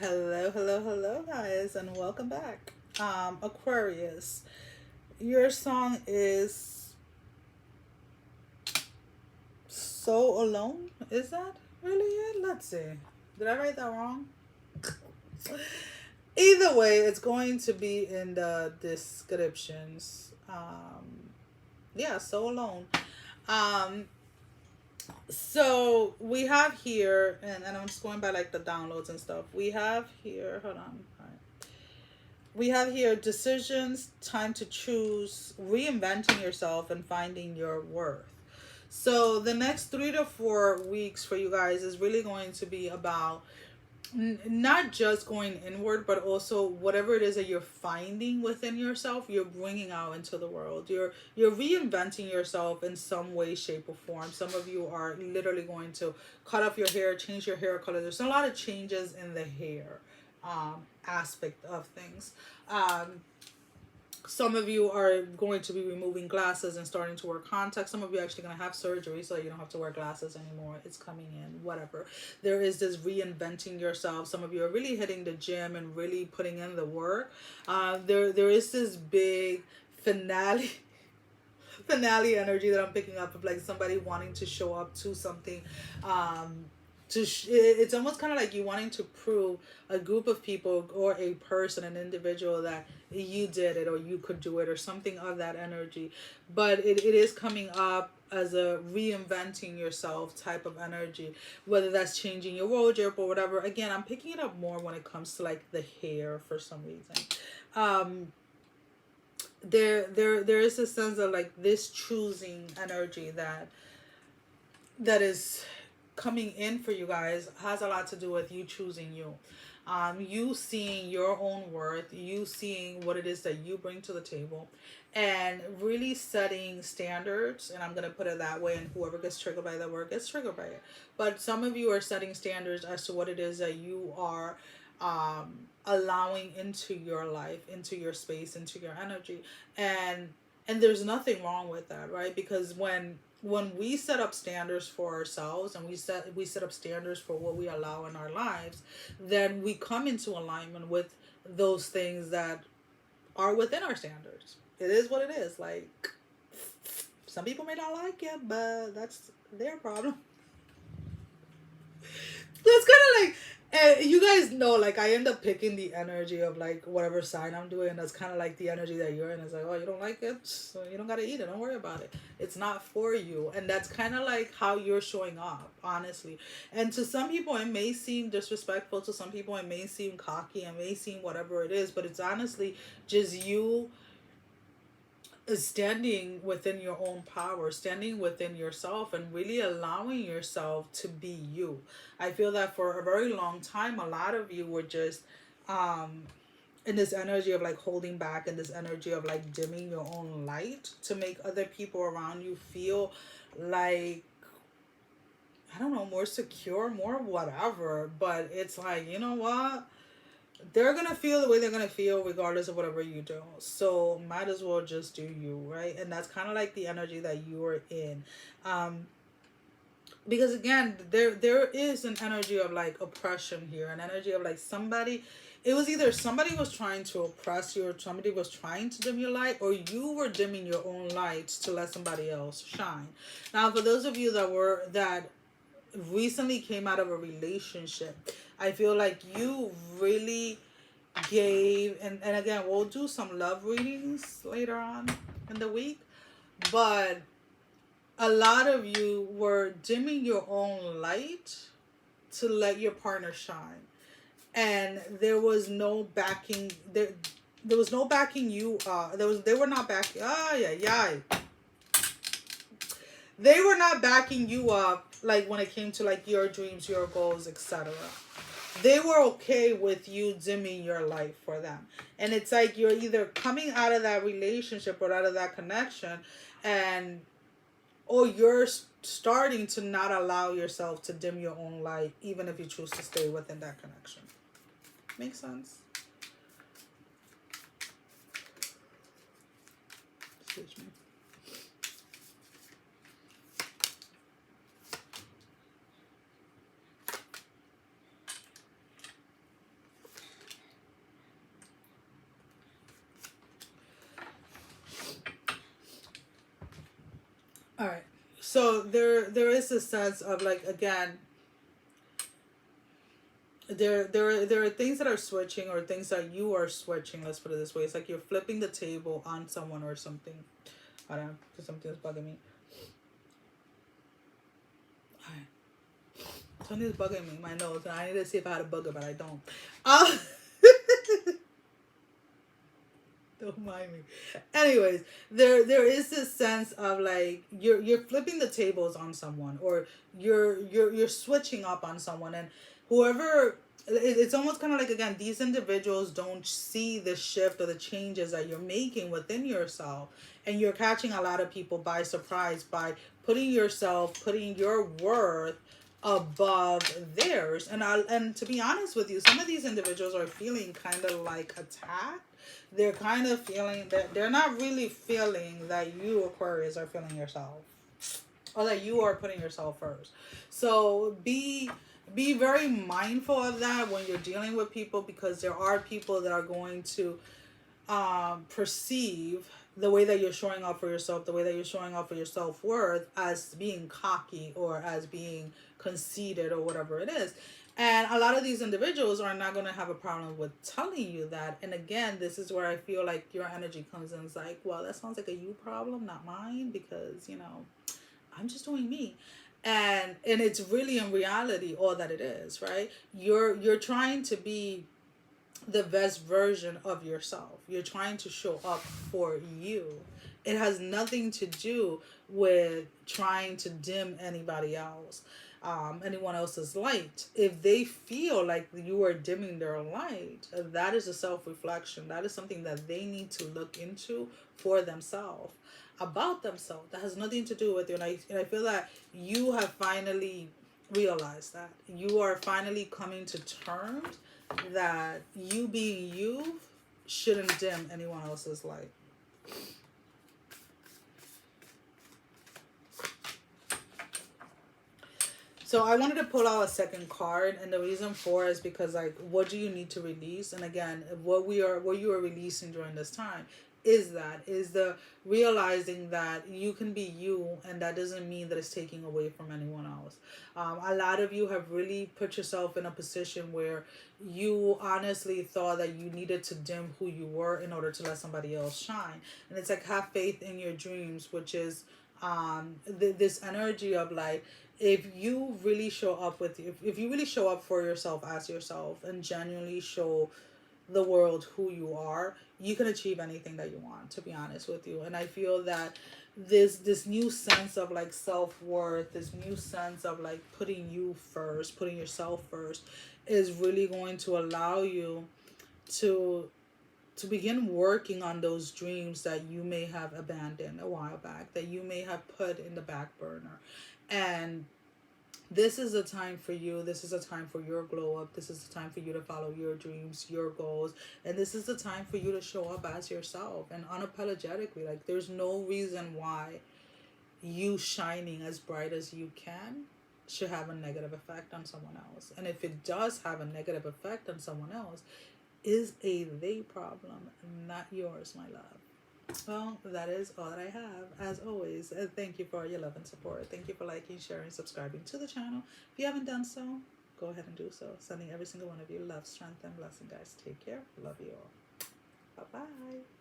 Hello, hello, hello, guys, and welcome back. Aquarius, your song is So Alone. Is that really it? Let's see. Did I write that wrong? Either way, it's going to be in the descriptions. Yeah, So Alone. Um, so we have here, and I'm just going by like the downloads and stuff. We have here, hold on. All right. We have here decisions, time to choose, reinventing yourself, and finding your worth. So the next 3 to 4 weeks for you guys is really going to be about not just going inward, but also whatever it is that you're finding within yourself, you're bringing out into the world. You're reinventing yourself in some way, shape, or form. Some of you are literally going to cut off your hair, change your hair color. There's a lot of changes in the hair aspect of things. Um, some of you are going to be removing glasses and starting to wear contacts. Some of you are actually going to have surgery so you don't have to wear glasses anymore. It's coming in, whatever. There is this reinventing yourself. Some of you are really hitting the gym and really putting in the work. There is this big finale finale energy that I'm picking up of like somebody wanting to show up to something. It's almost kind of like you wanting to prove a group of people or a person, an individual, that you did it or you could do it or something of that energy. But it is coming up as a reinventing yourself type of energy, whether that's changing your wardrobe or whatever. Again, I'm picking it up more when it comes to like the hair for some reason. There is a sense of like this choosing energy that is coming in for you guys, has a lot to do with you choosing you. You seeing your own worth, you seeing what it is that you bring to the table, and really setting standards. And I'm going to put it that way, and whoever gets triggered by that word gets triggered by it. But some of you are setting standards as to what it is that you are allowing into your life, into your space, into your energy. And there's nothing wrong with that, right? Because when we set up standards for ourselves, and we set up standards for what we allow in our lives, then we come into alignment with those things that are within our standards. It is what it is. Like, some people may not like it, but that's their problem. So it's kind of like, you guys know, like, I end up picking the energy of like whatever sign I'm doing. That's kind of like the energy that you're in. It's like, oh, you don't like it, so you don't gotta eat it. Don't worry about it. It's not for you, and that's kind of like how you're showing up, honestly. And to some people, it may seem disrespectful. To some people, it may seem cocky. It may seem whatever it is, but it's honestly just you standing within your own power, standing within yourself, and really allowing yourself to be you. I feel that for a very long time, a lot of you were just in this energy of like holding back, and this energy of like dimming your own light to make other people around you feel like, I don't know, more secure, more whatever. But it's like, you know what? They're gonna feel the way they're gonna feel regardless of whatever you do. So might as well just do you, right? And that's kind of like the energy that you are in. Um, because again, there is an energy of like oppression here, an energy of like somebody, it was either somebody was trying to oppress you, or somebody was trying to dim your light, or you were dimming your own light to let somebody else shine. Now, for those of you that recently came out of a relationship, I feel like you really gave, and again, we'll do some love readings later on in the week, but a lot of you were dimming your own light to let your partner shine, and there was no backing there was no backing you they were not backing, they were not backing you up, like when it came to like your dreams, your goals, etc. They were okay with you dimming your light for them. And it's like you're either coming out of that relationship or out of that connection, and or you're starting to not allow yourself to dim your own light, even if you choose to stay within that connection. Makes sense? Excuse me. So there is a sense of like, again, there are things that are switching, or things that you are switching. Let's put it this way: it's like you're flipping the table on someone or something. I don't know, because something's bugging me. Alright. Something's bugging me, my nose, and I need to see if I had a booger, but I don't. Uh, don't mind me. Anyways, there is this sense of like you're flipping the tables on someone, or you're switching up on someone, and whoever it's almost kind of like, again, these individuals don't see the shift or the changes that you're making within yourself, and you're catching a lot of people by surprise by putting your worth above theirs. And to be honest with you, some of these individuals are feeling kind of like attacked. They're kind of feeling that they're not really feeling that you, Aquarius, are feeling yourself, or that you are putting yourself first. So be very mindful of that when you're dealing with people, because there are people that are going to perceive the way that you're showing up for yourself, the way that you're showing up for your self-worth, as being cocky or as being conceited or whatever it is. And a lot of these individuals are not going to have a problem with telling you that. And again, this is where I feel like your energy comes in. It's like, well, that sounds like a you problem, not mine, because, I'm just doing me. And it's really, in reality, all that it is, right? You're trying to be the best version of yourself. You're trying to show up for you. It has nothing to do with trying to dim anybody else, anyone else's light. If they feel like you are dimming their light, that is a self reflection. That is something that they need to look into for themselves, about themselves. That has nothing to do with you. And I feel that you have finally realized that. You are finally coming to terms that you being you shouldn't dim anyone else's light. So I wanted to pull out a second card, and the reason for is because, like, what do you need to release? And again, what you are releasing during this time is the realizing that you can be you, and that doesn't mean that it's taking away from anyone else. A lot of you have really put yourself in a position where you honestly thought that you needed to dim who you were in order to let somebody else shine. And it's like, have faith in your dreams, which is this energy of like, if you really show up if you really show up for yourself as yourself, and genuinely show the world who you are, you can achieve anything that you want, to be honest with you. And I feel that this new sense of like self-worth, this new sense of like putting you first, putting yourself first, is really going to allow you to begin working on those dreams that you may have abandoned a while back, that you may have put in the back burner. And this is a time for you. This is a time for your glow up. This is a time for you to follow your dreams, your goals. And this is the time for you to show up as yourself and unapologetically. Like, there's no reason why you shining as bright as you can should have a negative effect on someone else. And if it does have a negative effect on someone else, is a they problem, not yours, my love. Well, that is all that I have. As always, thank you for your love and support. Thank you for liking, sharing, subscribing to the channel. If you haven't done so, go ahead and do so. Sending every single one of you love, strength, and blessing, guys. Take care. Love you all. Bye-bye.